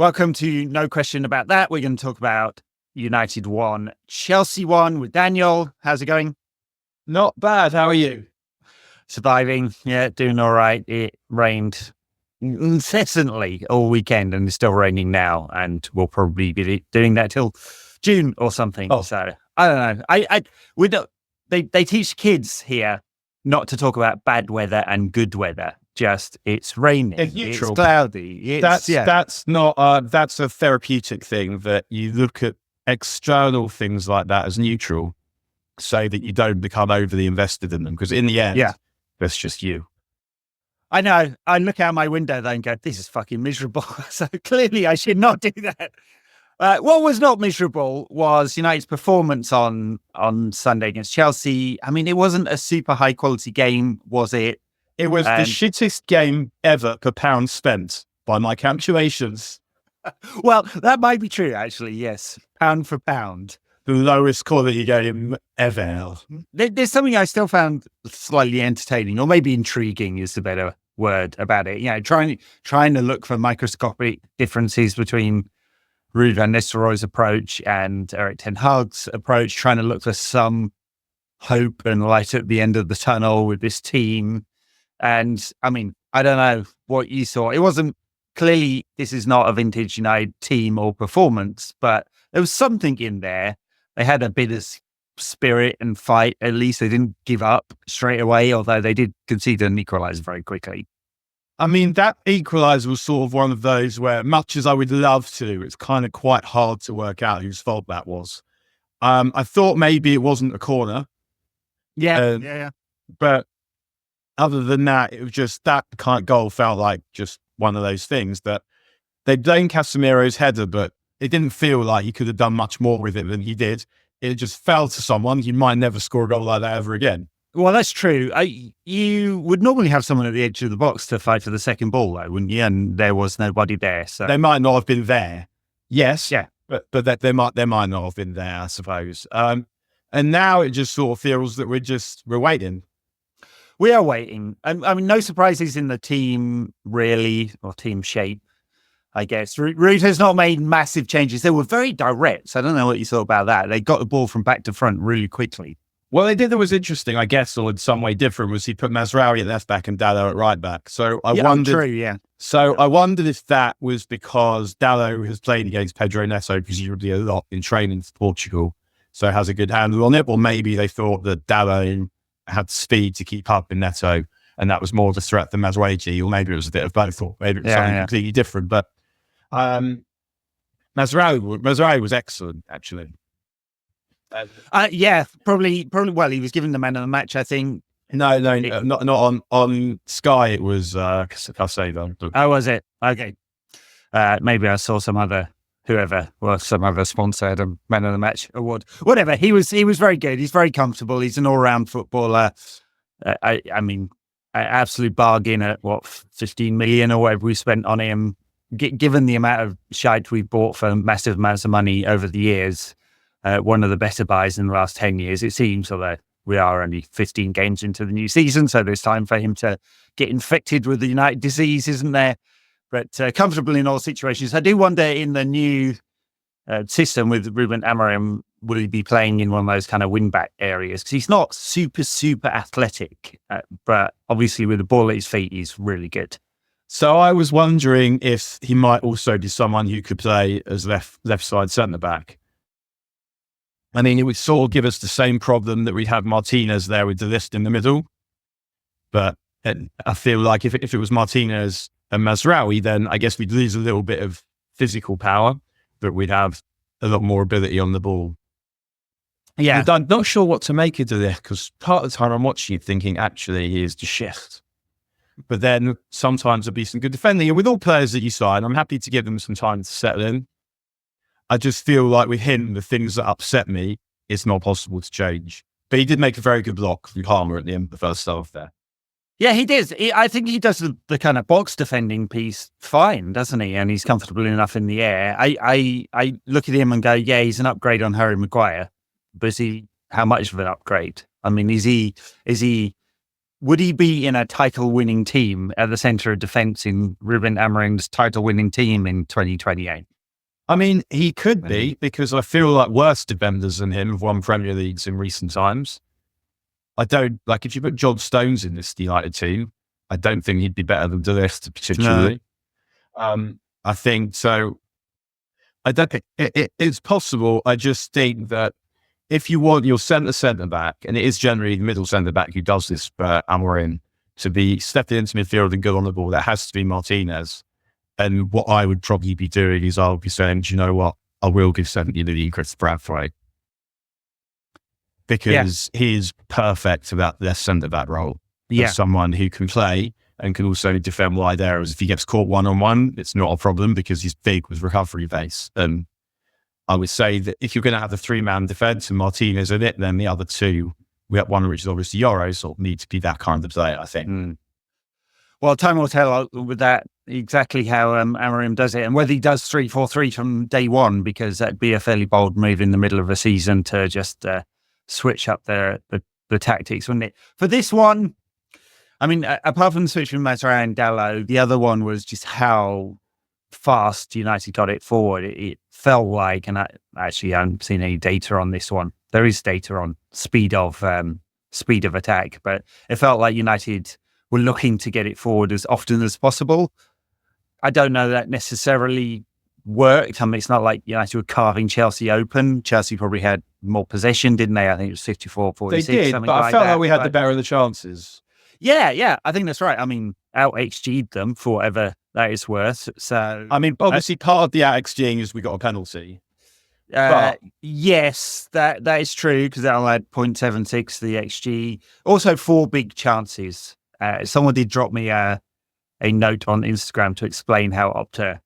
Welcome to No Question About That. We're going to talk about United 1, Chelsea 1 with Daniel. How's it going? Not bad. How are you? Surviving. Yeah, doing all right. It rained incessantly all weekend and it's still raining now. And we'll probably be doing that till June or something. Oh. So I don't know. We don't. They teach kids here not to talk about bad weather and good weather. Just it's raining. It's neutral. It's cloudy. That's not. That's a therapeutic thing that you look at external things like that as neutral, so that you don't become overly invested in them. Because in the end, that's just you. I know. I look out my window though and go, "This is fucking miserable." So clearly, I should not do that. What was not miserable was United's performance on Sunday against Chelsea. I mean, it wasn't a super high quality game, was it? It was the shittest game ever per pound spent by my calculations. Well, that might be true, actually. Yes, pound for pound, the lowest quality game ever. There's something I still found slightly entertaining, or maybe intriguing is the better word about it. You know, trying to look for microscopic differences between Ruud van Nistelrooij's approach and Erik ten Hag's approach, trying to look for some hope and light at the end of the tunnel with this team. And I mean, I don't know what you saw. It wasn't clearly, this is not a vintage United team or performance, but there was something in there. They had a bit of spirit and fight. At least they didn't give up straight away, although they did concede an equaliser very quickly. I mean, that equaliser was sort of one of those where, much as I would love to, it's kind of quite hard to work out whose fault that was. I thought maybe it wasn't a corner. Yeah. But other than that, it was just that kind of goal felt like just one of those things that they blamed Casemiro's header, but it didn't feel like he could have done much more with it than he did. It just fell to someone. You might never score a goal like that ever again. Well, that's true. You would normally have someone at the edge of the box to fight for the second ball, though, wouldn't you? And there was nobody there. So they might not have been there. Yes. Yeah. But that they might not have been there, I suppose. And now it just sort of feels that we're waiting. We are waiting. I mean, no surprises in the team, really, or team shape, I guess. Ruud has not made massive changes. They were very direct. So I don't know what you thought about that. They got the ball from back to front really quickly. Well, they did that was interesting, I guess, or in some way different, was he put Mazraoui at left back and Dalot at right back. So I wondered. True, yeah. So I wondered if that was because Dalot has played against Pedro Neto presumably a lot in training for Portugal, so has a good handle on it. Or maybe they thought that Dalot had speed to keep up in Neto, and that was more of a threat than Mazraoui, or maybe it was a bit of both, or maybe it was something completely different. But Mazraoui was excellent, actually. Probably. Well, he was given the man of the match, I think. No, not on Sky. It was Caicedo. Oh, was it? Okay. Maybe I saw some other sponsor had a man of the match award. Whatever. He was very good. He's very comfortable. He's an all-round footballer. I mean, absolute bargain at 15 million or whatever we spent on him. Given the amount of shite we bought for massive amounts of money over the years. One of the better buys in the last 10 years, it seems, although we are only 15 games into the new season, so there's time for him to get infected with the United disease, isn't there? But comfortable in all situations. I do wonder in the new system with Ruben Amorim, will he be playing in one of those kind of wing-back areas? Because he's not super athletic, but obviously with the ball at his feet, he's really good. So I was wondering if he might also be someone who could play as left side centre-back. I mean, it would sort of give us the same problem that we have Martinez there with the list in the middle. But I feel like if it was Martinez and Mazraoui, then I guess we'd lose a little bit of physical power, but we'd have a lot more ability on the ball. Yeah. And I'm not sure what to make of this, because part of the time I'm watching it thinking, actually, he is the shit. But then sometimes there'll be some good defending. And with all players that you sign, I'm happy to give them some time to settle in. I just feel like with him, the things that upset me, it's not possible to change. But he did make a very good block from Palmer at the end of the first half there. Yeah, he did. I think he does the kind of box defending piece fine, doesn't he? And he's comfortable enough in the air. I look at him and go, yeah, he's an upgrade on Harry Maguire. But how much of an upgrade? I mean, is he would he be in a title-winning team at the centre of defence in Ruben Amorim's title-winning team in 2028? I mean, he could be, because I feel like worse defenders than him have won Premier Leagues in recent times. I don't, like, if you put John Stones in this United team, I don't think he'd be better than De Ligt particularly. No. I think so. I don't think it's possible. I just think that if you want your centre back, and it is generally the middle centre back who does this for Amorim, to be stepping into midfield and good on the ball, that has to be Martinez. And what I would probably be doing is I'll be saying, do you know what? I will give 70 million Chris Bradford, because he's perfect for that left centre back role. As someone who can play and can also defend wide areas. If he gets caught one-on-one, it's not a problem because he's big with recovery base. And I would say that if you're going to have the 3-man defence and Martinez in it, then the other two, we have one which is obviously Euros, sort of need to be that kind of player, I think. Well, time will tell with that exactly how Amorim does it, and whether he does 3-4-3 from day one, because that'd be a fairly bold move in the middle of a season to just switch up the tactics, wouldn't it? For this one, I mean, apart from the switch from Mazraoui and Dalot, the other one was just how fast United got it forward. It felt like, and I haven't seen any data on this one. There is data on speed of attack, but it felt like United were looking to get it forward as often as possible. I don't know that necessarily worked. I mean, it's not like United were carving Chelsea open. Chelsea probably had more possession, didn't they? I think it was 54-46. They did, but I felt like we had the better of the chances. Yeah, I think that's right. I mean, out XG'd them for whatever that is worth. So, I mean, obviously part of the out XGing is we got a penalty. Yes, that is true, because that'll add 0.76 to the XG. Also, 4 big chances. Someone did drop me a note on Instagram to explain how Opta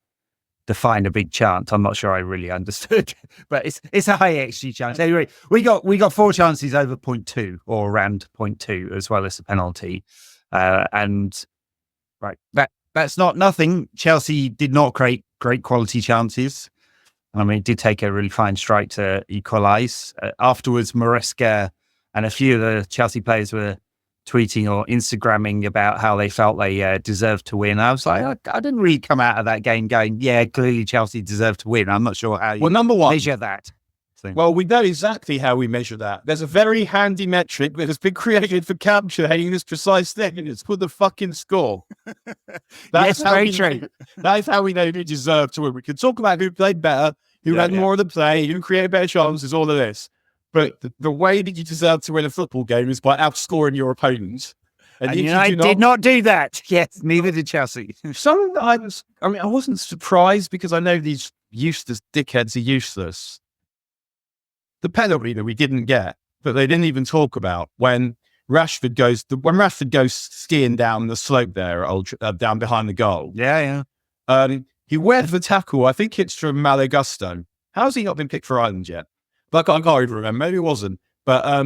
define a big chance. I'm not sure I really understood, but it's a high XG chance. Anyway, we got 4 chances over 0.2 or around 0.2, as well as the penalty. And right, that's not nothing. Chelsea did not create great quality chances. I mean, it did take a really fine strike to equalise. Afterwards, Maresca and a few of the Chelsea players were tweeting or Instagramming about how they felt they deserved to win. I was like, I didn't really come out of that game going, yeah, clearly Chelsea deserved to win. I'm not sure how you measure that. Well, we know exactly how we measure that. There's a very handy metric that has been created for capturing this precise thing, and it's called the fucking score. That's very true. That is how we know who deserved to win. We can talk about who played better, who had more of the play, who created better chances, all of this. But the way that you deserve to win a football game is by outscoring your opponent. And United did not do that. Yes, neither did Chelsea. I wasn't surprised, because I know these useless dickheads are useless. The penalty that we didn't get, that they didn't even talk about, when Rashford goes skiing down the slope there, down behind the goal. Yeah. He wears the tackle. I think it's from Malo Gusto. How's he not been picked for Ireland yet? Like, I can't even remember. Maybe it wasn't. But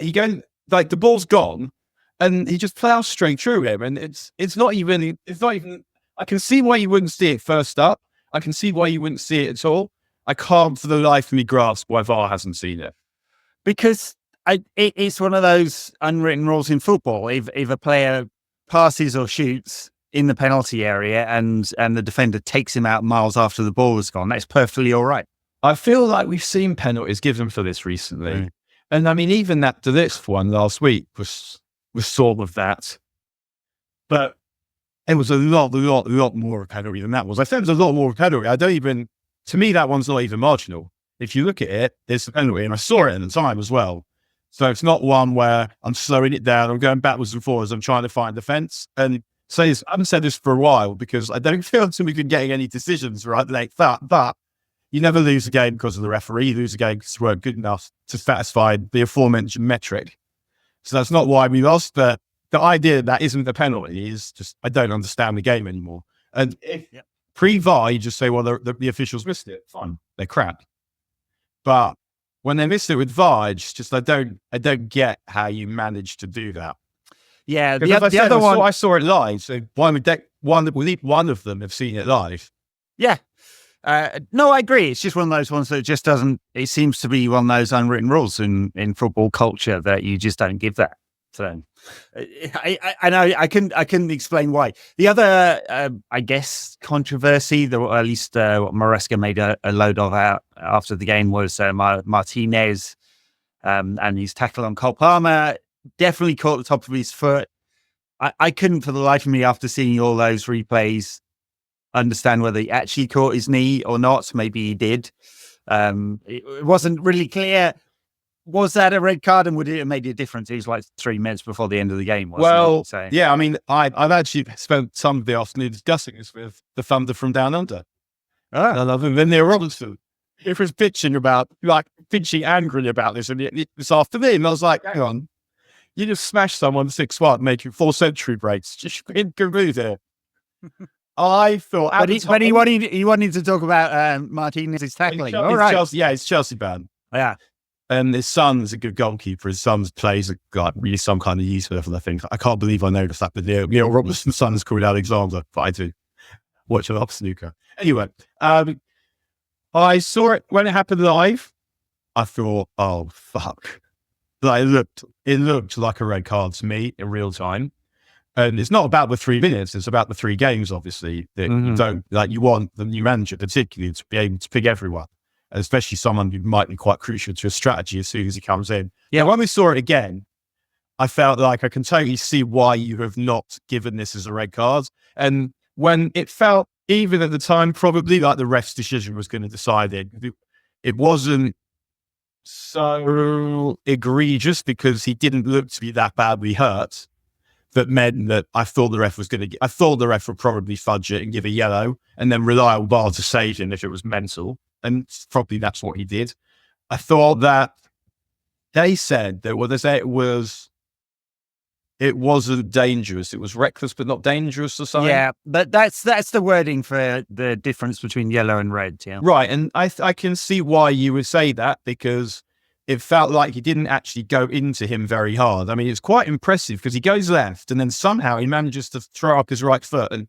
he going, like, the ball's gone, and he just plows straight through him. And it's not even. I can see why you wouldn't see it first up. I can see why you wouldn't see it at all. I can't for the life of me grasp why VAR hasn't seen it. Because it's one of those unwritten rules in football. If a player passes or shoots in the penalty area and the defender takes him out miles after the ball has gone, that's perfectly all right. I feel like we've seen penalties given for this recently. And I mean, even that De Ligt one last week was sort of that. But it was a lot more of a penalty than that was. I said it was a lot more of a penalty. To me, that one's not even marginal. If you look at it, it's a penalty, and I saw it at the time as well. So it's not one where I'm slowing it down, I'm going backwards and forwards, I'm trying to find defence. And so I haven't said this for a while, because I don't feel until we've been getting any decisions right like that. But you never lose a game because of the referee. You lose a game because you weren't good enough to satisfy the aforementioned metric. So that's not why we lost. But the idea that isn't a penalty is just, I don't understand the game anymore. And if pre-VAR, you just say, well, the officials missed it. Fine, they're crap. But when they missed it with VAR, it's just I don't get how you managed to do that. Yeah, the other one, I saw it live. So one of them have seen it live. Yeah. No, I agree. It's just one of those ones that just doesn't. It seems to be one of those unwritten rules in football culture that you just don't give that. So I know I couldn't explain why. The other, I guess, controversy, or at least what Maresca made a load of out after the game was Martinez and his tackle on Cole Palmer. Definitely caught the top of his foot. I couldn't for the life of me, after seeing all those replays, understand whether he actually caught his knee or not. Maybe he did. It wasn't really clear. Was that a red card, and would it have made a difference? It was like 3 minutes before the end of the game, wasn't it? So, yeah, I mean, I've actually spent some of the afternoon discussing this with the Thunder from Down Under. And then Neil Robinson, he was pitching angrily about this this afternoon. I was like, hang on, you just smashed someone 6-1, making 4 century breaks. Just in move there. I thought, but he wanted to talk about Martinez's tackling. All right, it's Chelsea ban. Yeah. And his son's a good goalkeeper. His son plays really some kind of youth level, I think. I can't believe I noticed that. But Neil Robinson's son is called Alexander, but I do watch a lot of snooker. Anyway, I saw it when it happened live. I thought, oh, fuck. Like, it looked like a red card to me in real time. And it's not about the 3 minutes. It's about the 3 games, obviously, that you don't, like, you want the new manager particularly to be able to pick everyone, especially someone who might be quite crucial to a strategy as soon as he comes in. Yeah. When we saw it again, I felt like I can totally see why you have not given this as a red card. And when it felt, even at the time, probably like the ref's decision was going to decide it wasn't so egregious because he didn't look to be that badly hurt. That meant that I thought the ref would probably fudge it and give a yellow and then rely on VAR to save him if it was mental. And probably that's what he did. I thought that they said that it wasn't dangerous. It was reckless but not dangerous or something. Yeah, but that's the wording for the difference between yellow and red. Yeah, right. And I can see why you would say that, because it felt like he didn't actually go into him very hard. I mean, it's quite impressive because he goes left and then somehow he manages to throw up his right foot. And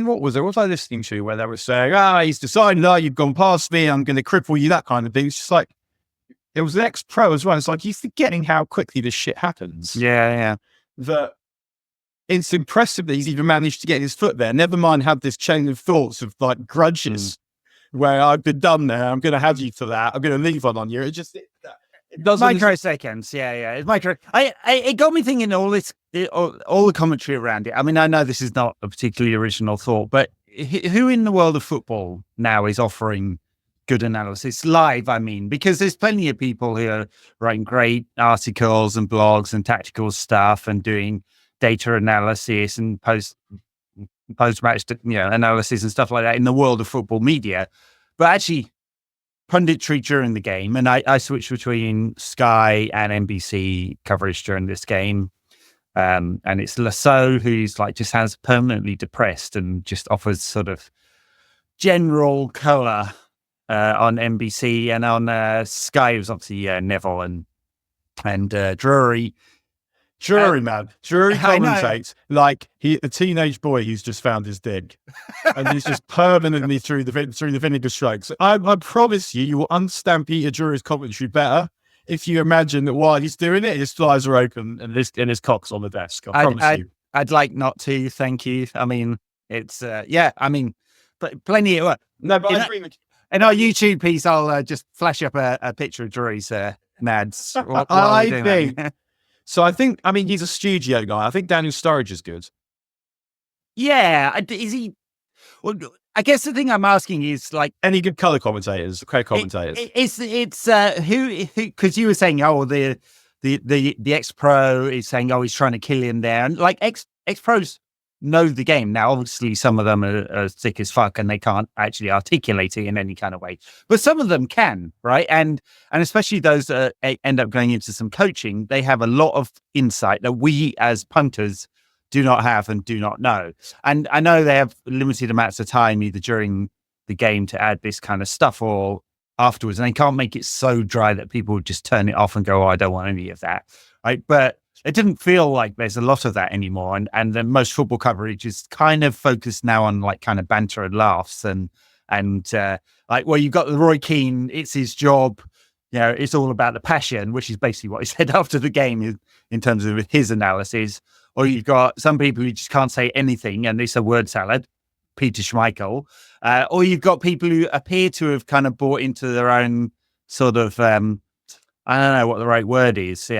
what was I listening to where they were saying, he's decided, you've gone past me, I'm going to cripple you, that kind of thing. It's just like, it was an ex-pro as well. It's like, you're forgetting how quickly this shit happens. Yeah. That it's impressive that he's even managed to get his foot there. Never mind have this chain of thoughts of like grudges where I've been done there, I'm going to have you for that, I'm going to leave on you. It doesn't... Microseconds, yeah. It's micro. It got me thinking all the commentary around it. I mean, I know this is not a particularly original thought, but who in the world of football now is offering good analysis live? I mean, because there's plenty of people who are writing great articles and blogs and tactical stuff and doing data analysis and post-match analysis and stuff like that in the world of football media. But actually, punditry during the game, and I switched between Sky and NBC coverage during this game, and it's Lasso who's like just has permanently depressed and just offers sort of general colour on NBC, and on Sky it was obviously Neville and Drury. Drury commentates like a teenage boy who's just found his dick, and he's just permanently through the vinegar strokes. I promise you will understand Peter Drury's commentary better if you imagine that while he's doing it, his flies are open and his cock's on the desk. I promise you. I'd like not to. Thank you. I mean, it's but plenty of no. But I agree with you. In our YouTube piece, I'll just flash up a picture of Drury's nads. So I think, he's a studio guy. I think Daniel Sturridge is good. Yeah. Is he? Well, I guess the thing I'm asking is like any good colour commentators, co-commentators. It's who, because you were saying, the ex-pro is saying, he's trying to kill him there. And like ex-pros know the game. Now, obviously, some of them are sick as fuck and they can't actually articulate it in any kind of way. But some of them can, right? And especially those that end up going into some coaching, they have a lot of insight that we as punters do not have and do not know. And I know they have limited amounts of time either during the game to add this kind of stuff or afterwards. And they can't make it so dry that people just turn it off and go, I don't want any of that, right? But it didn't feel like there's a lot of that anymore. And then most football coverage is kind of focused now on like kind of banter and laughs and you've got the Roy Keane, it's his job, it's all about the passion, which is basically what he said after the game in terms of his analysis. Or you've got some people who just can't say anything and it's a word salad, Peter Schmeichel. Or you've got people who appear to have kind of bought into their own sort of, I don't know what the right word is,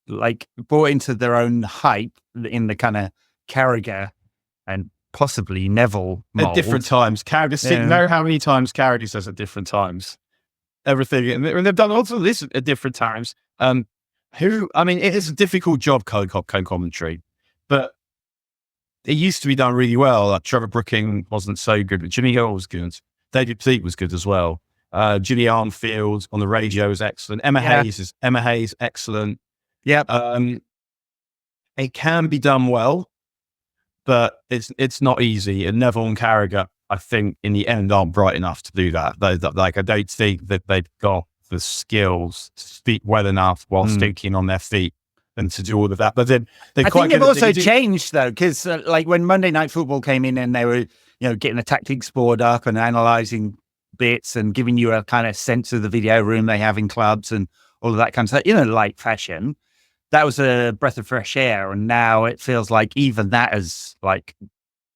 like bought into their own hype in the kind of Carragher and possibly Neville mold. At different times. Carragher, know how many times Carragher says at different times. Everything, and they've done also this at different times. It is a difficult job, co-commentary, but it used to be done really well. Like Trevor Brooking wasn't so good, but Jimmy Hill was good. David Pleat was good as well. Jimmy Armfield on the radio was excellent. Emma Hayes, excellent. Yeah. It can be done well, but it's not easy. And Neville and Carragher, I think, in the end, aren't bright enough to do that. I don't think that they've got the skills to speak well enough while thinking on their feet and to do all of that. But then I think they've also changed though, because like when Monday Night Football came in and they were, getting the tactics board up and analysing bits and giving you a kind of sense of the video room they have in clubs and all of that kind of stuff, light fashion. That was a breath of fresh air. And now it feels like even that has like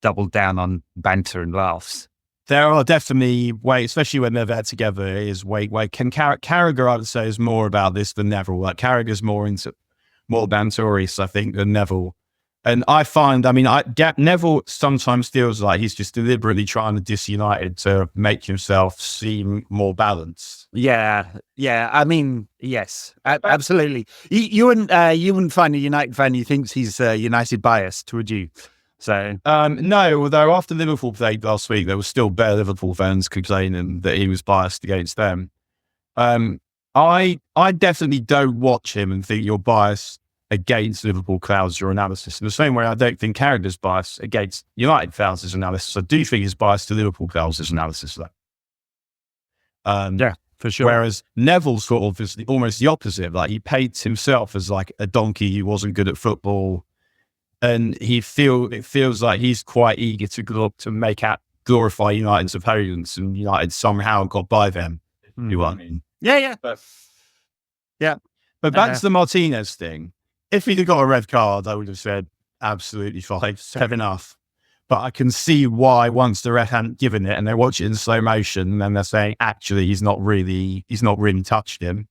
doubled down on banter and laughs. There are definitely ways, especially when they're there together, is way. Carragher, I would say, is more about this than Neville. Like Carragher's more banterish, I think, than Neville. And I find, Neville sometimes feels like he's just deliberately trying to disunite to make himself seem more balanced. Yeah. Yes, absolutely. You wouldn't find a United fan who thinks he's United biased, would you? So no, although after Liverpool played last week, there was still bare Liverpool fans complaining that he was biased against them. I definitely don't watch him and think you're biased against Liverpool clouds your analysis. In the same way, I don't think Carragher's biased against United clouds his analysis. I do think he's biased to Liverpool clouds his analysis, though. Yeah, for sure. Whereas Neville sort of is almost the opposite. Like he paints himself as like a donkey who wasn't good at football. And it feels like he's quite eager to glorify United's opponents, and United somehow got by them. You know what I mean? Yeah. But back to the Martinez thing. If he'd have got a red card, I would have said absolutely fine, fair enough. But I can see why once the ref hadn't given it and they watch it in slow motion, and then they're saying actually he's not really touched him.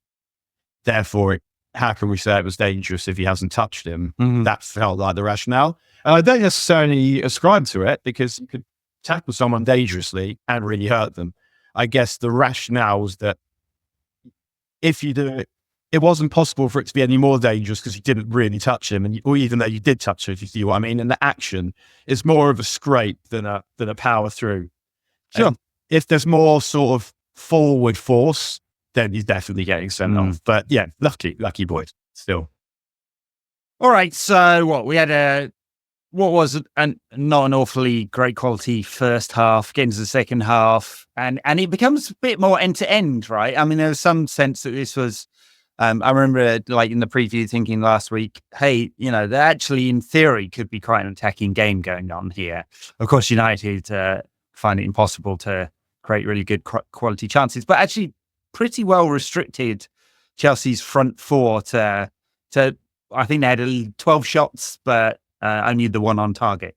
Therefore, how can we say it was dangerous if he hasn't touched him? That felt like the rationale. And I don't necessarily ascribe to it, because you could tackle someone dangerously and really hurt them. I guess the rationale was that if you do it, it wasn't possible for it to be any more dangerous because you didn't really touch him, or even though you did touch him, if you see what I mean. And the action is more of a scrape than a power through. Sure. And if there's more sort of forward force, then he's definitely getting sent off. But yeah, lucky boys still. All right. So we had what was not an awfully great quality first half, getting to the second half, and it becomes a bit more end to end, right? I mean, there was some sense that this was, I remember like in the preview thinking last week, hey, there actually in theory could be quite an attacking game going on here. Of course, United find it impossible to create really good quality chances, but actually pretty well restricted Chelsea's front four to I think they had 12 shots, but only the one on target.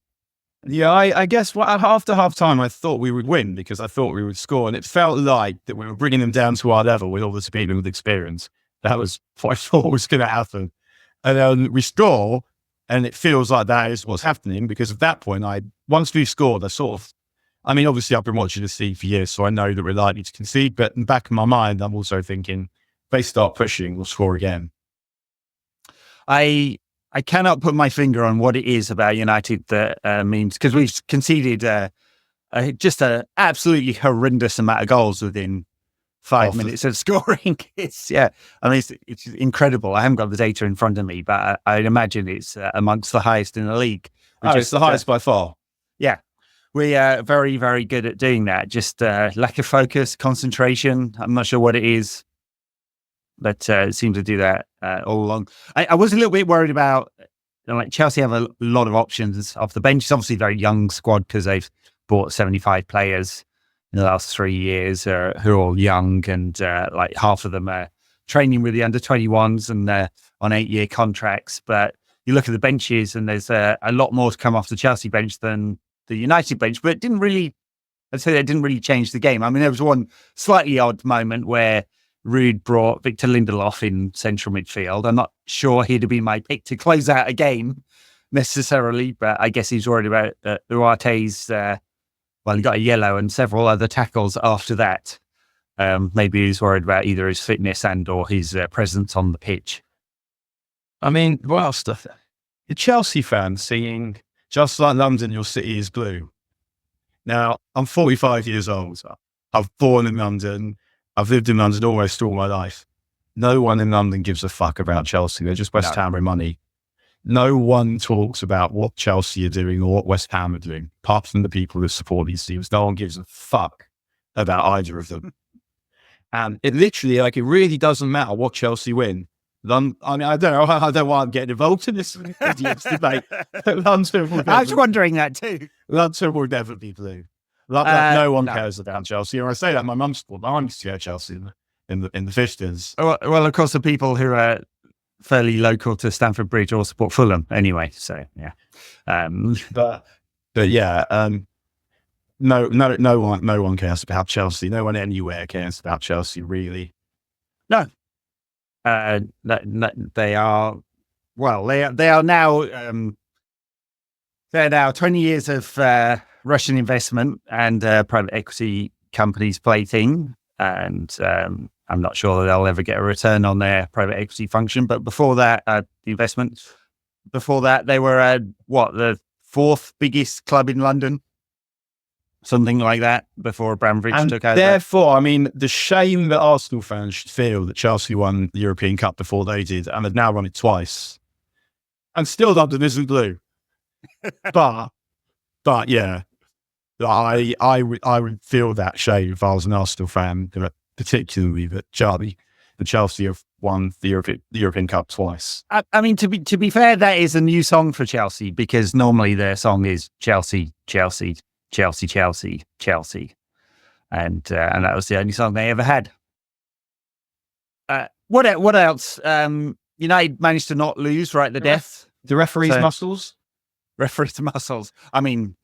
Yeah, I guess after half time, I thought we would win because I thought we would score, and it felt like that we were bringing them down to our level with all the people with experience. That was what I thought was going to happen. And then we score, and it feels like that is what's happening, because at that point, once we scored, obviously I've been watching this team for years, so I know that we're likely to concede, but in the back of my mind, I'm also thinking, if they start pushing, we'll score again. I cannot put my finger on what it is about United that means, because we've conceded just an absolutely horrendous amount of goals within 5 minutes of scoring. It's incredible. I haven't got the data in front of me, but I'd imagine it's amongst the highest in the league. It's the highest by far. Yeah. We are very, very good at doing that. Just lack of focus, concentration. I'm not sure what it is, but it seems to do that all along. I was a little bit worried about, Chelsea have a lot of options off the bench. It's obviously a very young squad because they've bought 75 players in the last 3 years who are all young, and half of them are training with the under-21s and they're on 8-year contracts. But you look at the benches and there's a lot more to come off the Chelsea bench than the United bench. But it didn't really, I'd say that didn't really change the game. I mean, there was one slightly odd moment where Ruud brought Victor Lindelof in central midfield. I'm not sure he'd have been my pick to close out a game necessarily, but I guess he's worried about Duarte's, he got a yellow and several other tackles after that. Maybe he's worried about either his fitness and or his presence on the pitch. I mean, what else? The Chelsea fans singing, "Just like London, your city is blue." Now, I'm 45 years old. I've born in London. I've lived in London almost all my life. No one in London gives a fuck about Chelsea. They're just West Ham with money. No one talks about what Chelsea are doing or what West Ham are doing, apart from the people who support these teams. No one gives a fuck about either of them. And it literally, it really doesn't matter what Chelsea win. I mean, I don't know. I don't know why I'm getting involved in this idiot's debate. I was wondering that too. London will never be blue. No one cares about Chelsea. And I say that my mum used to go to Chelsea in the 50s. Well, of course, the people who are fairly local to Stamford Bridge all support Fulham anyway. So yeah, but yeah, no one cares about Chelsea. No one anywhere cares about Chelsea, really. No. They are now. They're now 20 years of Russian investment and private equity companies plating, and I'm not sure they'll ever get a return on their private equity function. But before that, the investment. Before that, they were the fourth biggest club in London. Something like that before Abramovich took over. Therefore, I mean, the shame that Arsenal fans should feel that Chelsea won the European Cup before they did and have now won it twice. And still London isn't blue. but yeah, I would feel that shame if I was an Arsenal fan, particularly that Chelsea have won the European Cup twice. I mean, to be fair, that is a new song for Chelsea because normally their song is Chelsea, Chelsea, Chelsea, Chelsea, Chelsea, and that was the only song they ever had. What else? United managed to not lose right to death. The referee's muscles. Referee's muscles. I mean,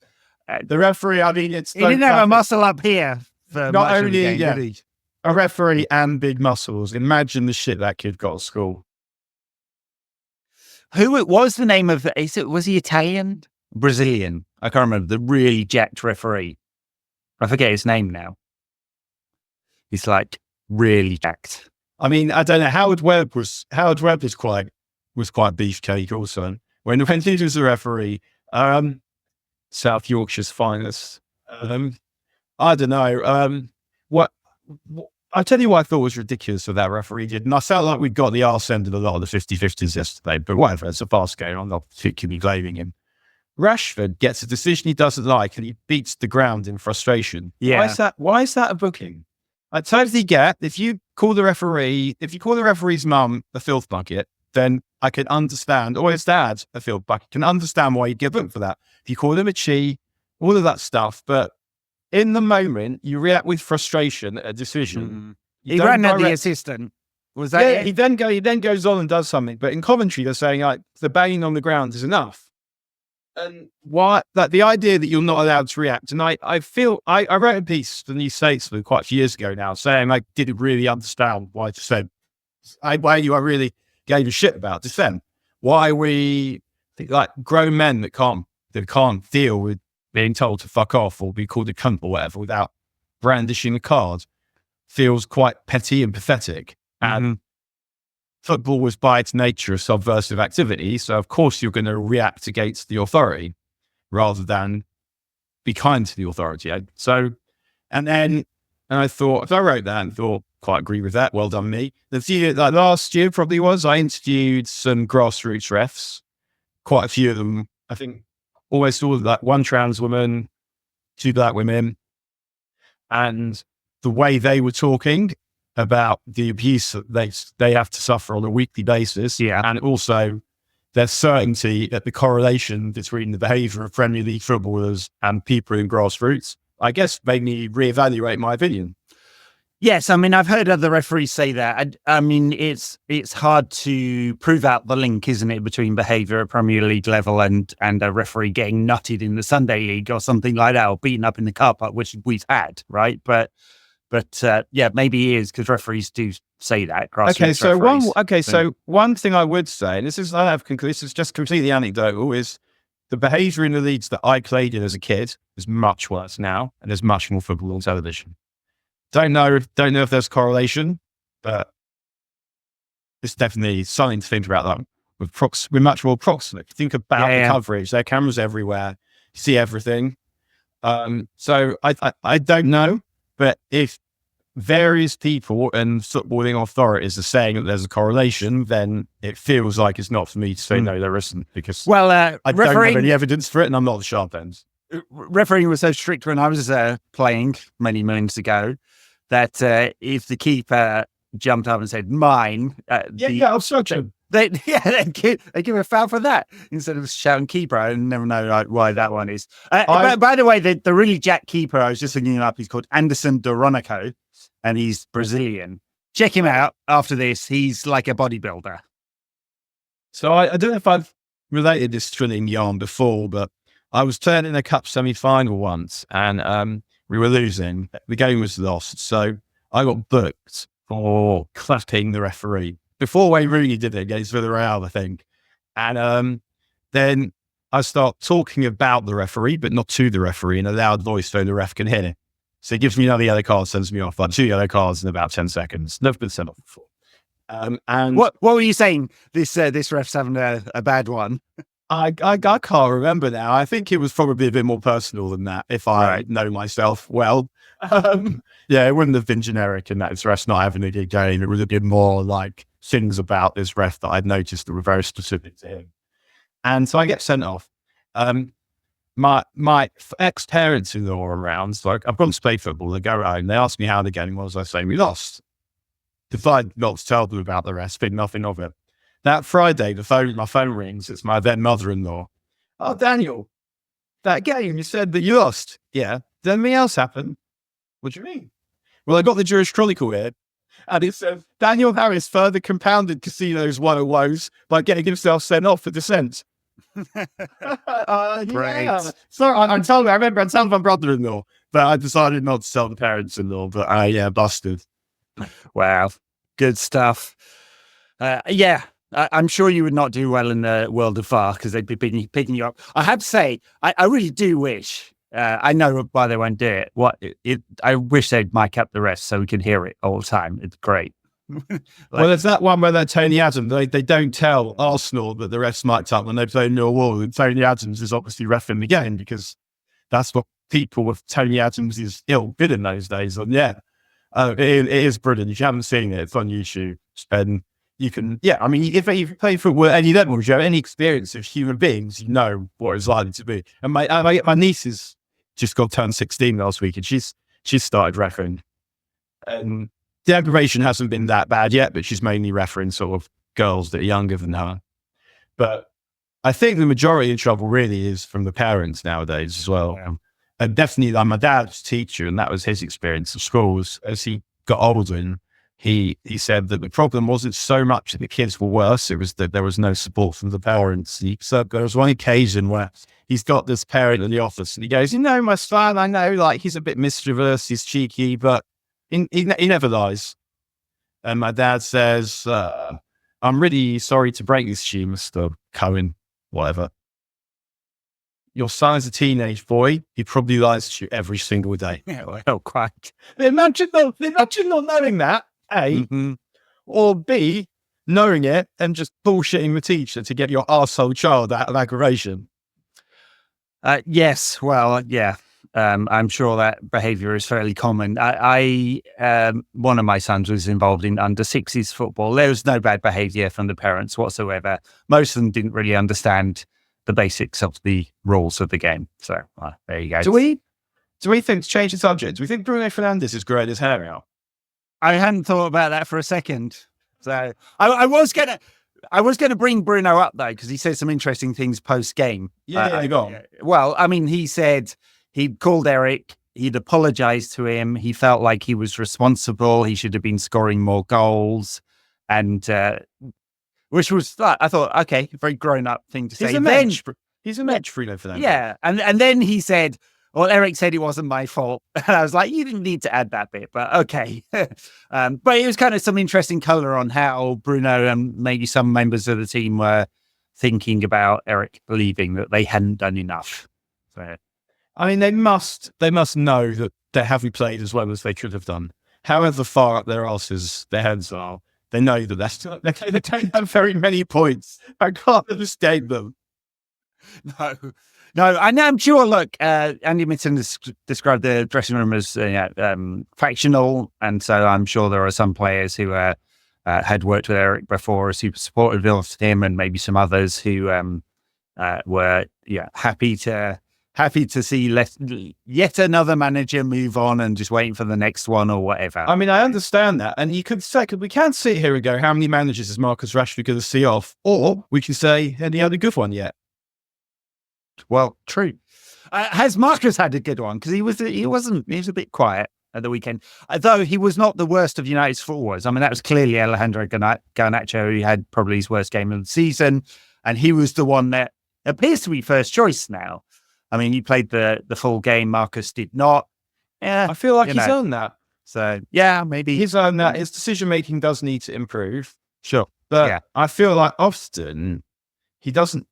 the referee. I mean, he didn't have a muscle up here for not much only of the game, yeah, did he? A referee and big muscles. Imagine the shit that kid got at school. Who it was the name of? Was he Italian? Brazilian? I can't remember. The really jacked referee. I forget his name now. He's like really jacked. I mean, I don't know. Howard Webb was quite beefcake also. When he was the referee, South Yorkshire's finest. I don't know. What I tell you what I thought was ridiculous of that referee did, and I felt like we got the arse end of a lot of the 50-50s yesterday, but whatever, it's a fast game. I'm not particularly blaming him. Rashford gets a decision he doesn't like and he beats the ground in frustration. Yeah. Why is that a booking? I totally get if you call the referee's mum a filth bucket, then I can understand, or his dad a filth bucket, can understand why you'd get booked for that. If you call him a chi, all of that stuff, but in the moment you react with frustration at a decision. He ran at the assistant. Was that it? He then goes on and does something, but in commentary they're saying like the banging on the ground is enough. And the idea that you're not allowed to react, and I wrote a piece for the New Statesman quite a few years ago now, saying I didn't really understand why dissent. I really gave a shit about dissent. Why we think like grown men that can't deal with being told to fuck off or be called a cunt or whatever without brandishing a card feels quite petty and pathetic. And football was by its nature a subversive activity, so of course you're going to react against the authority rather than be kind to the authority. And I thought, I wrote that and thought, quite agree with that. Well done, me. Last year probably was, I interviewed some grassroots refs, quite a few of them. I think almost all of that, one trans woman, 2 black women, and the way they were talking about the abuse that they have to suffer on a weekly basis. Yeah. And also their certainty that the correlation between the behaviour of Premier League footballers and people in grassroots, I guess, made me reevaluate my opinion. Yes, I mean, I've heard other referees say that. I mean, it's hard to prove out the link, isn't it, between behaviour at Premier League level and a referee getting nutted in the Sunday League or something like that, or beaten up in the car park, which we've had, right? But yeah, maybe it is because referees do say that. Okay, so one thing I would say, and this is just completely anecdotal, is the behaviour in the leagues that I played in as a kid is much worse now, and there's much more football on television. Don't know if there's correlation, but it's definitely something to think about. That we're much more proximate. Think about the coverage. There are cameras everywhere. You see everything. So I don't know, but if various people and footballing authorities are saying that there's a correlation, then it feels like it's not for me to say no, there isn't, because I don't have any evidence for it, and I'm not the sharp end. Refereeing was so strict when I was playing many moons ago that if the keeper jumped up and said "mine," obstruction. They give a foul for that instead of shouting keeper. I never know why that one is. By the way, the really jack keeper, I was just looking him up. He's called Anderson Doronico, and he's Brazilian. Check him out after this. He's like a bodybuilder. So I don't know if I've related this thrilling yarn before, but I was playing in a cup semi-final once, and we were losing. The game was lost, so I got booked for clapping the referee before we really did it against Villarreal, I think. And then I start talking about the referee, but not to the referee, in a loud voice so the ref can hear it. So he gives me another yellow card, sends me off. Like 2 yellow cards in about 10 seconds. Never been sent off before. And what were you saying? This ref's having a bad one. I can't remember now. I think it was probably a bit more personal than that, if I know myself well. Yeah, it wouldn't have been generic in that it's ref's not having a good game. It would have been more like things about this ref that I'd noticed that were very specific to him. And so I get sent off. My ex-parents-in-law are around, so I've gone to play football. They go around, they ask me how the game was. I say, we lost. Decided not to tell them about the rest, think nothing of it. That Friday, my phone rings. It's my then mother-in-law. Oh, Daniel, that game, you said that you lost. Yeah. Did anything else happen? What do you mean? Well, I got the Jewish Chronicle here, and it says Daniel Harris further compounded Casino's woes by getting himself sent off for dissent. Great. Yeah. So I remember I told my brother-in-law, but I decided not to tell the parents-in-law, but busted. Wow. Good stuff. I'm sure you would not do well in the world of VAR because they'd be picking you up. I have to say, I really do wish, I know why they won't do it. I wish they'd mic up the rest so we could hear it all the time. It's great. Well, there's that one where Tony Adams, they don't tell Arsenal that the refs mic'd up when they play Millwall, and Tony Adams is obviously reffing the game because that's what people with Tony Adams is ill bid in those days. And it is brilliant. If you haven't seen it, it's on YouTube. And you can, I mean, if you play football at any level, if you have any experience of human beings, you know what it's likely to be. And my niece is just got turned 16 last week, and she's started refereeing. And the aggravation hasn't been that bad yet, but she's mainly refereeing sort of girls that are younger than her. But I think the majority of trouble really is from the parents nowadays as well. Yeah. And definitely, like my dad's teacher, and that was his experience of schools. As he got older, and he said that the problem wasn't so much that the kids were worse, it was that there was no support from the parents. He said there was one occasion where he's got this parent in the office, and he goes, my son, I know, like, he's a bit mischievous, he's cheeky, but he never lies. And my dad says, I'm really sorry to break this to you, Mr. Cohen, whatever. Your son is a teenage boy. He probably lies to you every single day. Yeah, well, quite. Imagine not knowing that, A, or B, knowing it and just bullshitting the teacher to get your arsehole child out of aggravation. Yes, well, yeah. I'm sure that behaviour is fairly common. One of my sons was involved in under-6s football. There was no bad behaviour from the parents whatsoever. Most of them didn't really understand the basics of the rules of the game. So there you go. Do we think, to change the subject, do we think Bruno Fernandes is growing his hair out? I hadn't thought about that for a second. So I was gonna bring Bruno up though, because he said some interesting things post game. Yeah, go on. Well, I mean, he said he called Eric he'd apologized to him. He felt like he was responsible. He should have been scoring more goals. And which was, I thought, okay, very grown up thing to say. He's a match, Bruno Fernandes. Yeah. And then he said, well, Eric said it wasn't my fault. And I was like, you didn't need to add that bit, but okay. But it was kind of some interesting color on how Bruno and maybe some members of the team were thinking about Eric believing that they hadn't done enough. So, I mean, they must know that they haven't played as well as they could have done. However far up their asses their heads are, they know that they don't have very many points. I can't understand them. No, I'm sure. Look, Andy Mitten described the dressing room as factional, and so I'm sure there are some players who had worked with Eric before, super supportive of him, and maybe some others who were happy to see yet another manager move on and just waiting for the next one or whatever. I mean, I understand that, and you could say, we can't sit here and go, how many managers is Marcus Rashford going to see off, or we can say, had he had a good one yet? Well, true. Has Marcus had a good one? Because he was a bit quiet at the weekend, though he was not the worst of United's forwards. I mean, that was clearly Alejandro Garnacho, who had probably his worst game of the season, and he was the one that appears to be first choice now. I mean, he played the full game. Marcus did not. Yeah, I feel like he's earned that. So yeah, maybe he's earned that. His decision making does need to improve. Sure, but I feel like often he doesn't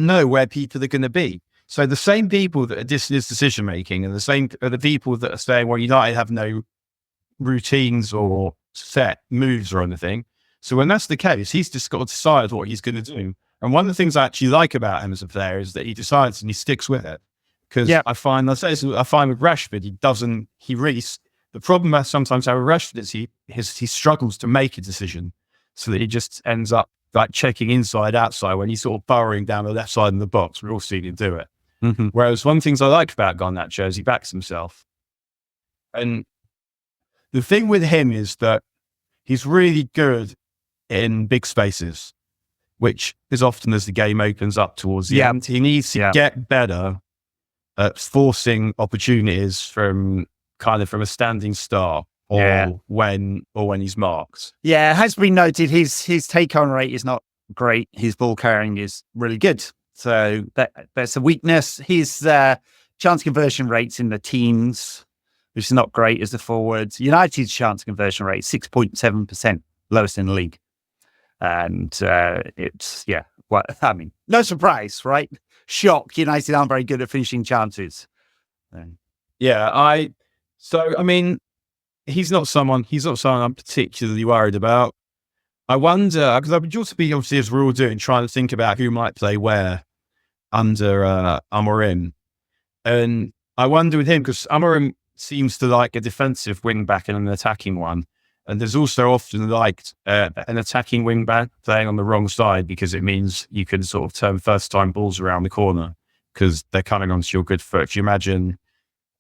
know where people are going to be. So the same people that are dissing his decision making, and the same are the people that are saying, well, United have no routines or set moves or anything. So when that's the case, he's just got to decide what he's going to do. And one of the things I actually like about him as a player is that he decides and he sticks with it. Because I find with Rashford, the problem I sometimes have with Rashford is he struggles to make a decision, so that he just ends up like checking inside, outside when he's sort of burrowing down the left side of the box. We're all seeing him do it. Mm-hmm. Whereas one of the things I like about Garnacho is he backs himself. And the thing with him is that he's really good in big spaces, which is often as the game opens up towards the end. He needs to get better at forcing opportunities from a standing start or when he's marked. Yeah, it has been noted his take-on rate is not great. His ball carrying is really good. So that's a weakness. His chance conversion rate's in the teens, which is not great as the forwards. United's chance conversion rate, 6.7%, lowest in the league. And no surprise, right? Shock. United aren't very good at finishing chances. He's not someone I'm particularly worried about. I wonder, because I would also be, obviously, as we're all doing, trying to think about who might play where under Amorim. And I wonder with him, because Amorim seems to like a defensive wing back and an attacking one. And there's also often liked an attacking wing back playing on the wrong side, because it means you can sort of turn first time balls around the corner because they're coming onto your good foot. If you imagine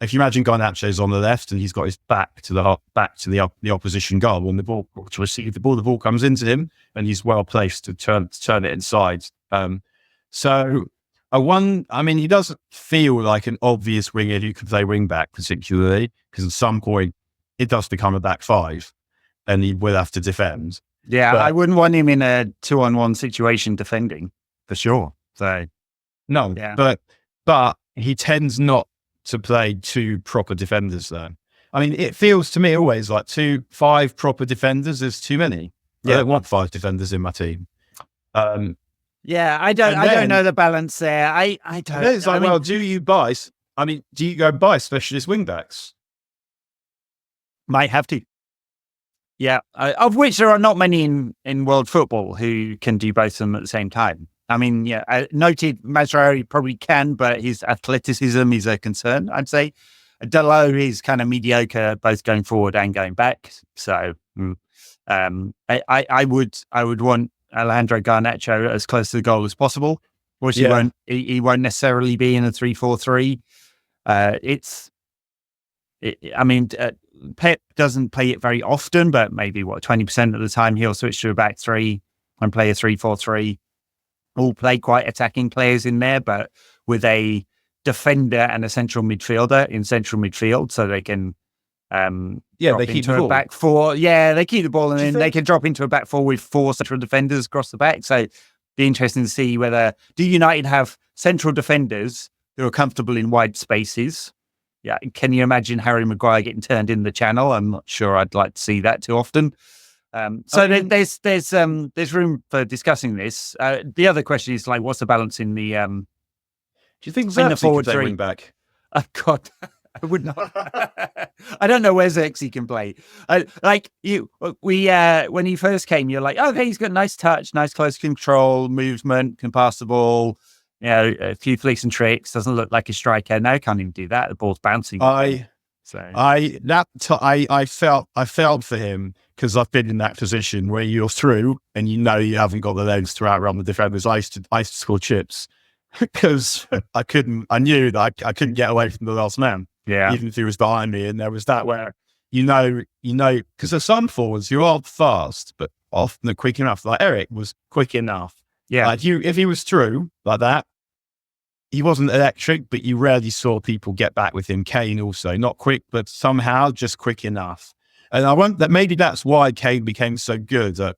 Garnacho's on the left and he's got his back to the opposition goal, and the ball to receive the ball comes into him, and he's well placed to turn it inside. He doesn't feel like an obvious winger who can play wing back particularly, because at some point it does become a back five, and he will have to defend. Yeah, but I wouldn't want him in a 2-on-1 situation defending for sure. So no, but he tends not to play two proper defenders though. I mean, it feels to me always like 5 proper defenders is too many. I don't want 5 defenders in my team. I don't know the balance there. I don't. It's like, do you go buy specialist wing backs? Might have to. Yeah, of which there are not many in world football who can do both of them at the same time. I mean, noted Mazraoui probably can, but his athleticism is a concern, I'd say. Dalot is kind of mediocre, both going forward and going back. So I would want Alejandro Garnacho as close to the goal as possible. Of course, he won't necessarily be in a 3-4-3. Pep doesn't play it very often, but maybe 20% of the time he'll switch to a back 3 and play a 3-4-3. All play quite attacking players in there, but with a defender and a central midfielder in central midfield, so they can they keep the ball. Back four. Yeah, they keep the ball, and then they can drop into a back four with 4 central defenders across the back. So be interesting to see do United have central defenders who are comfortable in wide spaces. Yeah, can you imagine Harry Maguire getting turned in the channel? I'm not sure I'd like to see that too often. There's room for discussing this. The other question is what's the balance in the? Do you think Xerxes could play wing back? Oh God, I would not. I don't know where Xerxes can play. When he first came, you're like, okay, he's got nice touch, nice close control, movement, can pass the ball. A few flicks and tricks. Doesn't look like a striker. Now can't even do that. The ball's bouncing. I felt for him because I've been in that position where you're through and you haven't got the legs to outrun the defenders. I used to score chips because I knew that I couldn't get away from the last man. Yeah. Even if he was behind me. And there was that where, because there's some forwards who are fast, but often they're quick enough. Like Eric was quick enough. Yeah. If he was through like that, he wasn't electric, but you rarely saw people get back with him. Kane also, not quick, but somehow just quick enough. And I wonder that maybe that's why Kane became so good at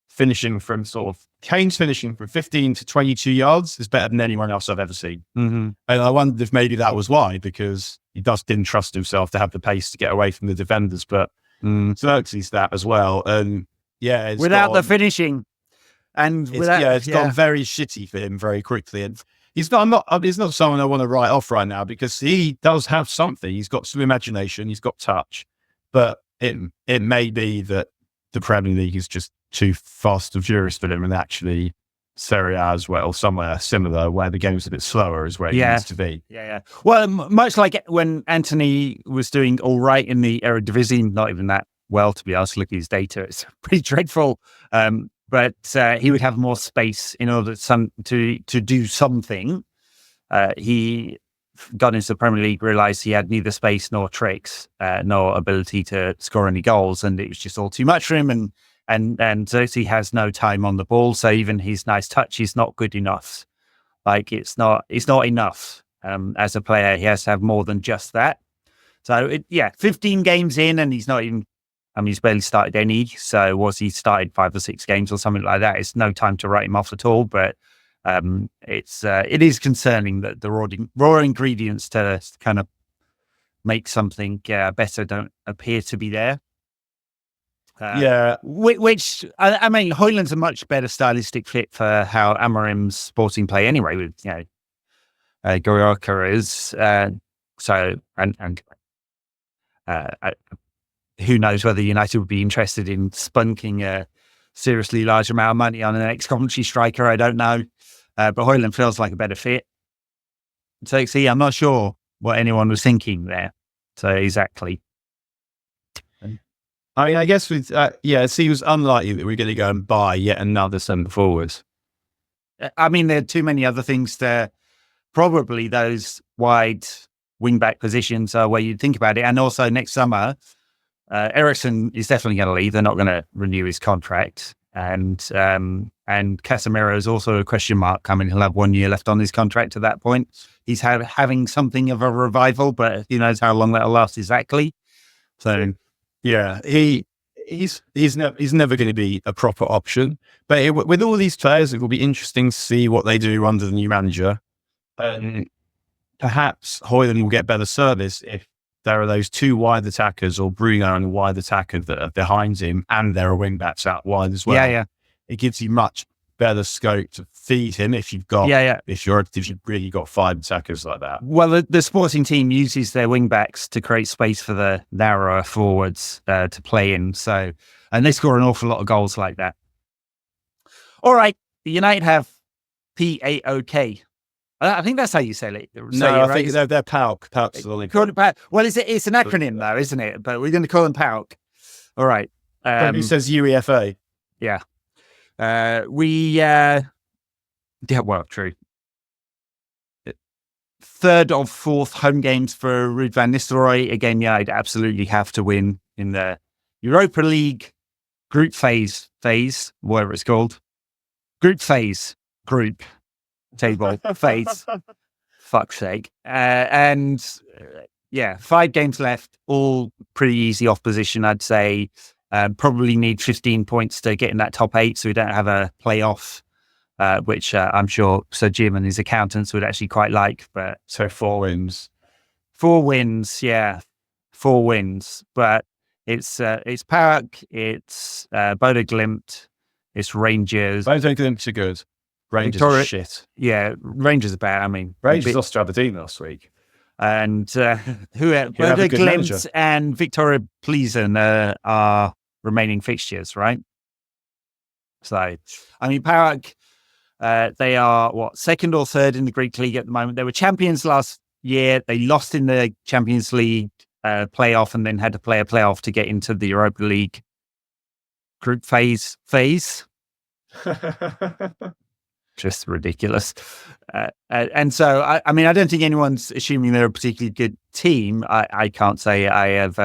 finishing from Kane's finishing from 15 to 22 yards is better than anyone else I've ever seen. Mm-hmm. And I wondered if maybe that was why, because he didn't trust himself to have the pace to get away from the defenders, but Xerxes that as well. And without the finishing. And it's gone very shitty for him very quickly. And he's not someone I want to write off right now because he does have something. He's got some imagination. He's got touch, but it may be that the Premier League is just too fast and furious for him, and actually Serie A as well, somewhere similar where the game's a bit slower is where he needs to be. Yeah. Well, much like when Anthony was doing all right in the Eredivisie, not even that well, to be honest, look at his data. It's pretty dreadful. But he would have more space in order to do something. He got into the Premier League, realised he had neither space nor tricks, nor ability to score any goals, and it was just all too much for him. And Xerxes has no time on the ball, so even his nice touch is not good enough. It's not enough. As a player, he has to have more than just that. So 15 games in, and he's not even. He's barely started any. So he started 5 or 6 games or something like that? It's no time to write him off at all. But it is concerning that the raw ingredients to kind of make something better don't appear to be there. Which Højlund's a much better stylistic fit for how Amorim's sporting play anyway. With Goretzka is who knows whether United would be interested in spunking a seriously large amount of money on an ex-Coventry striker. I don't know. But Højlund feels like a better fit. So, I'm not sure what anyone was thinking there. So, exactly. I guess with, it seems unlikely that we're going to go and buy yet another centre forward. There are too many other things there. Probably those wide wing-back positions are where you'd think about it. And also next summer, Eriksen is definitely going to leave. They're not going to renew his contract. And Casemiro is also a question mark. He'll have 1 year left on his contract at that point. He's having something of a revival, but who knows how long that'll last exactly. So, he's never going to be a proper option. But with all these players, it will be interesting to see what they do under the new manager. Perhaps Højlund will get better service if there are those 2 wide attackers or Bruno and a wide attacker that are behind him, and there are wing backs out wide as well. Yeah. It gives you much better scope to feed him if you've got if you've really got 5 attackers like that. Well, the sporting team uses their wing backs to create space for the narrower forwards to play in. So, and they score an awful lot of goals like that. All right, United have PAOK. I think that's how you say it. No, I think they're PAOK. PAOK's the only. Well, it's an acronym though, isn't it? But we're going to call them PAOK. All right. Who says UEFA? Yeah. Well, true. 3rd or 4th home games for Ruud van Nistelrooij. Again, I'd absolutely have to win in the Europa League group phase, whatever it's called. Group table phase. fuck's sake. And 5 games left, all pretty easy opposition, I'd say. Probably need 15 points to get in that top 8, so we don't have a playoff, which I'm sure Sir Jim and his accountants would actually quite like. But So 4 wins. 4 wins, yeah. 4 wins. But it's PAOK, it's Bodo Glimt, it's Rangers. Bodo Glimt are good. Rangers are shit. Yeah, Rangers are bad. I mean, Rangers lost to Aberdeen last week. And Bodo Glimt and Victoria Pleasant are remaining fixtures, right? So, I mean, PAOK, they are, 2nd or 3rd in the Greek League at the moment. They were champions last year. They lost in the Champions League playoff and then had to play a playoff to get into the Europa League group phase. Just ridiculous. And so, I mean, I don't think anyone's assuming they're a particularly good team. I can't say I have.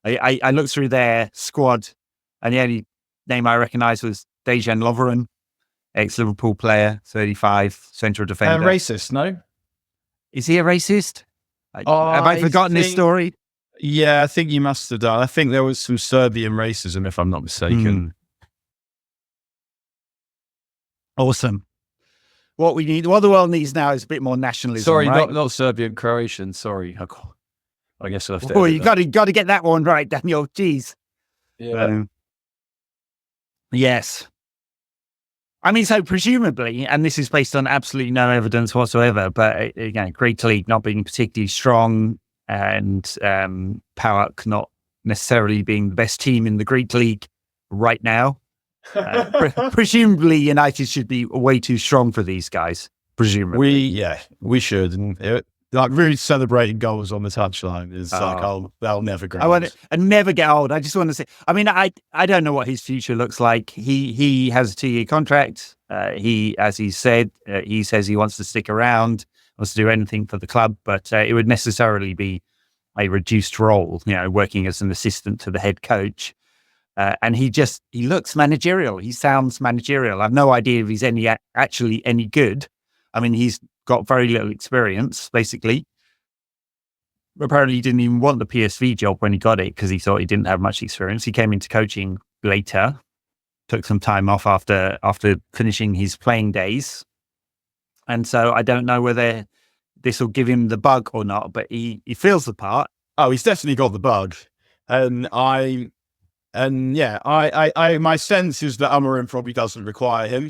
I looked through their squad, and the only name I recognised was Dejan Lovren, ex-Liverpool player, 35, central defender. Racist, no? Is he a racist? Have I forgotten his story? Yeah, I think you must have done. I think there was some Serbian racism, if I'm not mistaken. Awesome. What the world needs now is a bit more nationalism. Sorry, right? not Serbian, Croatian. Sorry, I guess I'll have to. Oh, you got to get that one right, Daniel. Jeez. Yeah. Yes. I mean, so presumably, and this is based on absolutely no evidence whatsoever, but again, Greek League not being particularly strong, and PAOK not necessarily being the best team in the Greek League right now. Presumably United should be way too strong for these guys. Presumably, we should. And like really celebrating goals on the touchline is they'll never grow. And never get old. I just want to say, I mean, I don't know what his future looks like. He has a 2-year contract. As he said, he says he wants to stick around, wants to do anything for the club, but it would necessarily be a reduced role, working as an assistant to the head coach. And he looks managerial. He sounds managerial. I've no idea if he's actually any good. I mean, he's got very little experience, basically. Apparently, he didn't even want the PSV job when he got it because he thought he didn't have much experience. He came into coaching later, took some time off after finishing his playing days. And so I don't know whether this will give him the bug or not, but he feels the part. Oh, he's definitely got the bug. And my sense is that Amorim probably doesn't require him.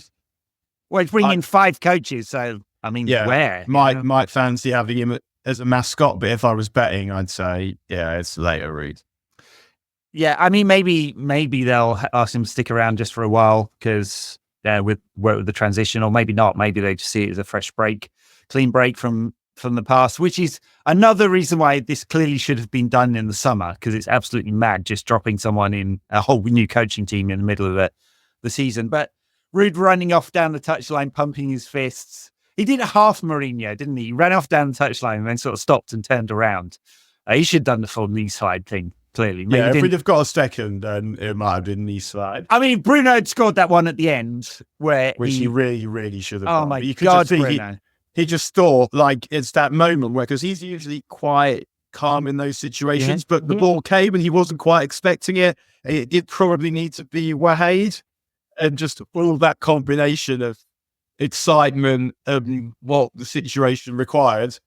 Well, he's bringing in 5 coaches, so I mean, where? Might fancy having him as a mascot, but if I was betting, I'd say, it's later Ruud. Yeah, I mean, maybe they'll ask him to stick around just for a while because with the transition, or maybe not. Maybe they just see it as a fresh break, clean break from the past, which is another reason why this clearly should have been done in the summer, because it's absolutely mad just dropping someone in a whole new coaching team in the middle of the season. But Ruud running off down the touchline, pumping his fists. He did a half Mourinho, didn't he? He ran off down the touchline and then sort of stopped and turned around. He should have done the full knee slide thing, clearly. Maybe if we'd have got a second, then it might have been knee slide. I mean, Bruno had scored that one at the end which he really, really should have done. Oh, my God, Bruno. He just thought, like, it's that moment where, because he's usually quite calm in those situations, but the ball came and he wasn't quite expecting it. It probably needs to be Wahid, and just all that combination of excitement and what the situation required.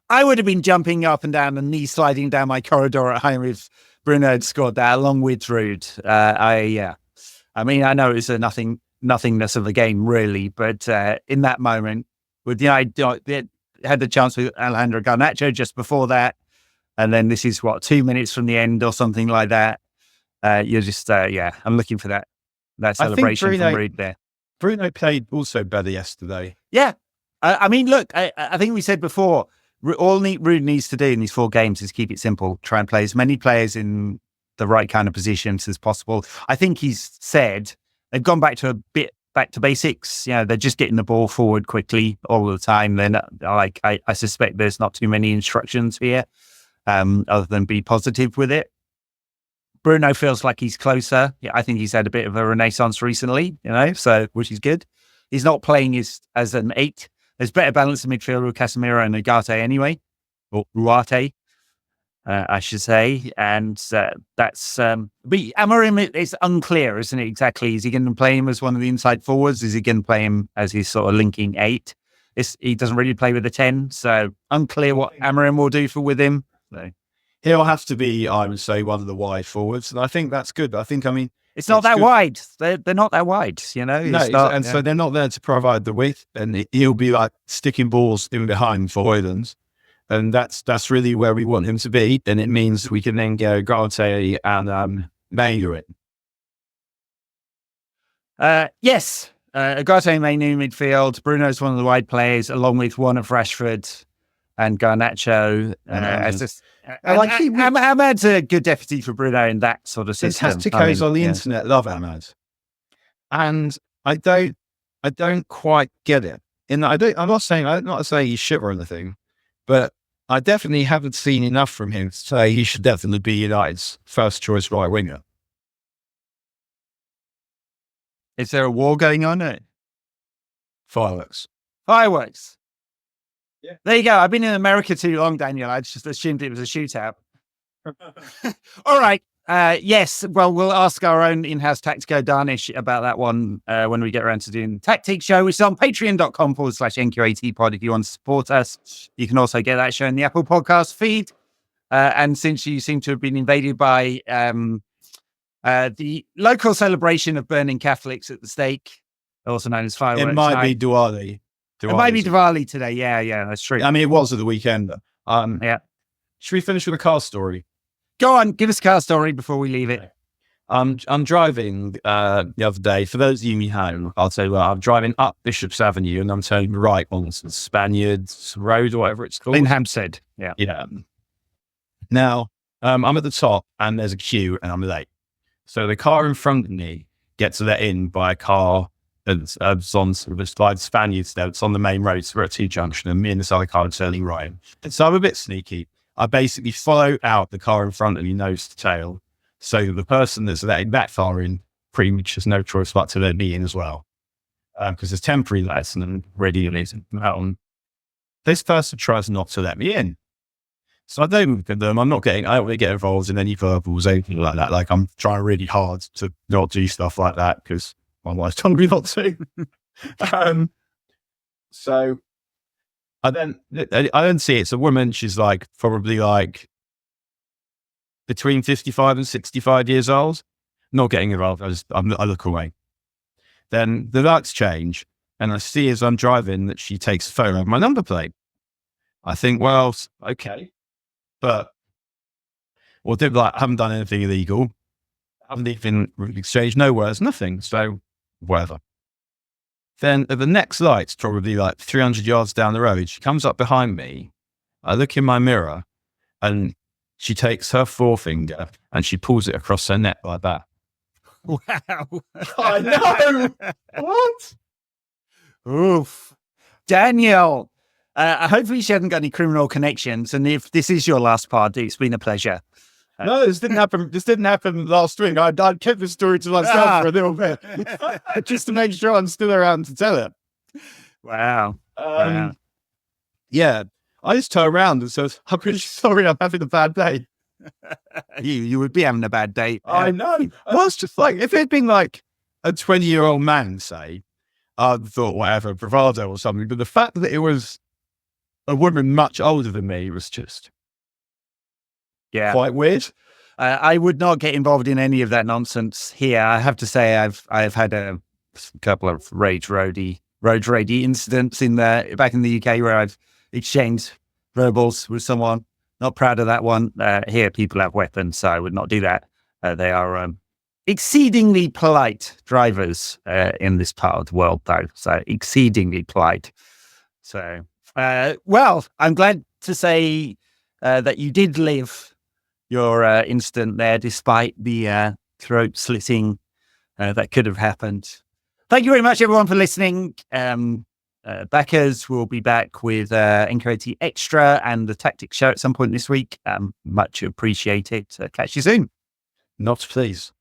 I would have been jumping up and down and knee sliding down my corridor at home if Bruno had scored that, along with Ruud. I mean, I know it's a nothingness of the game, really, but in that moment, with they had the chance with Alejandro Garnacho just before that, and then this is 2 minutes from the end or something like that. You're just I'm looking for that celebration from Ruud there. Bruno played also better yesterday. Yeah, I mean, look, I think we said before, all Ruud needs to do in these 4 games is keep it simple. Try and play as many players in the right kind of positions as possible. I think he's said they've gone back to basics. They're just getting the ball forward quickly all the time. Then, I suspect there's not too many instructions here, other than be positive with it. Bruno feels like he's closer. Yeah, I think he's had a bit of a renaissance recently, so which is good. He's not playing as an 8 There's better balance in midfield with Casemiro and Ugarte anyway, or Ruate, I should say. And that's, but Amorim, it's unclear, isn't it? Exactly. Is he going to play him as one of the inside forwards? Is he going to play him as his sort of linking 8? He doesn't really play with a 10, so unclear what Amorim will do with him. So. He'll have to be, I would say, one of the wide forwards. And I think that's good. It's not that good. Wide. They're not that wide, you know? So they're not there to provide the width. And he'll be like sticking balls in behind for Hoylands. And that's really where we want him to be. And it means we can then go Garte and Mayer in. Yes. Ugarte may new midfield. Bruno's one of the wide players, along with one of Rashford and Garnacho. Ahmad's a good deputy for Bruno in that sort of system. Tacticos on the internet love Ahmad, and I don't quite get it. I'm not saying he's shit or anything, but I definitely haven't seen enough from him to say he should definitely be United's first choice right winger. Is there a war going on? Fireworks. Yeah. There you go. I've been in America too long, Daniel. I just assumed it was a shootout. All right. Yes. Well, we'll ask our own in-house Tactico Darnish about that one when we get around to doing the Tactics show, which is on patreon.com/NQAT pod if you want to support us. You can also get that show in the Apple podcast feed. And since you seem to have been invaded by the local celebration of burning Catholics at the stake, also known as fireworks. It might be Diwali. It might be Diwali today. Yeah, that's true. I mean, it was at the weekend. Yeah. Should we finish with a car story? Go on, give us a car story before we leave it. I'm driving the other day. For those of you in home, I'll say, well, I'm driving up Bishop's Avenue and I'm turning right on Spaniards Road or whatever it's called. In Hampstead. Yeah. Now, I'm at the top and there's a queue and I'm late. So the car in front of me gets let in by a car that's on sort of by the Spaniards there. It's on the main road, so we're at T-junction, and me and this other car are turning right. And so I'm a bit sneaky. I basically follow out the car in front of me, nose to tail. So the person that's letting that far in pretty much has no choice but to let me in as well. Because there's temporary lights and I'm ready to let them out. This person tries not to let me in. So I don't look at them. I don't really get involved in any verbals, anything like that. Like I'm trying really hard to not do stuff like that because my wife's telling me not to. So I don't see it. It's a woman. She's like probably like between 55 and 65 years old. Not getting involved. I look away. Then the lights change and I see as I'm driving that she takes a photo of my number plate. I think, well, okay. But I haven't done anything illegal. I haven't even exchanged no words, nothing. So whatever. Then at the next light, probably like 300 yards down the road, she comes up behind me. I look in my mirror and she takes her forefinger and she pulls it across her neck like that. Wow. I know. What? Oof. Daniel. Hopefully she hasn't got any criminal connections. And if this is your last part, it's been a pleasure. No, this didn't happen. This didn't happen last week. I kept the story to myself for a little bit, just to make sure I'm still around to tell it. Wow. Yeah, I just turned around and said, "I'm really sorry. I'm having a bad day." You would be having a bad day. I know. I was just like, if it had been like a 20-year-old man, say, I'd thought whatever, bravado or something. But the fact that it was a woman much older than me was just quite weird. I would not get involved in any of that nonsense here. I have to say I've had a couple of road ragey incidents back in the UK where I've exchanged verbals with someone. Not proud of that one. Here people have weapons, so I would not do that. They are exceedingly polite drivers in this part of the world, though. So exceedingly polite. So, well, I'm glad to say that you did live your incident there, despite the throat slitting that could have happened. Thank you very much, everyone, for listening. Backers will be back with NQAT Extra and the Tactics show at some point this week. Much appreciated. Catch you soon. Not please.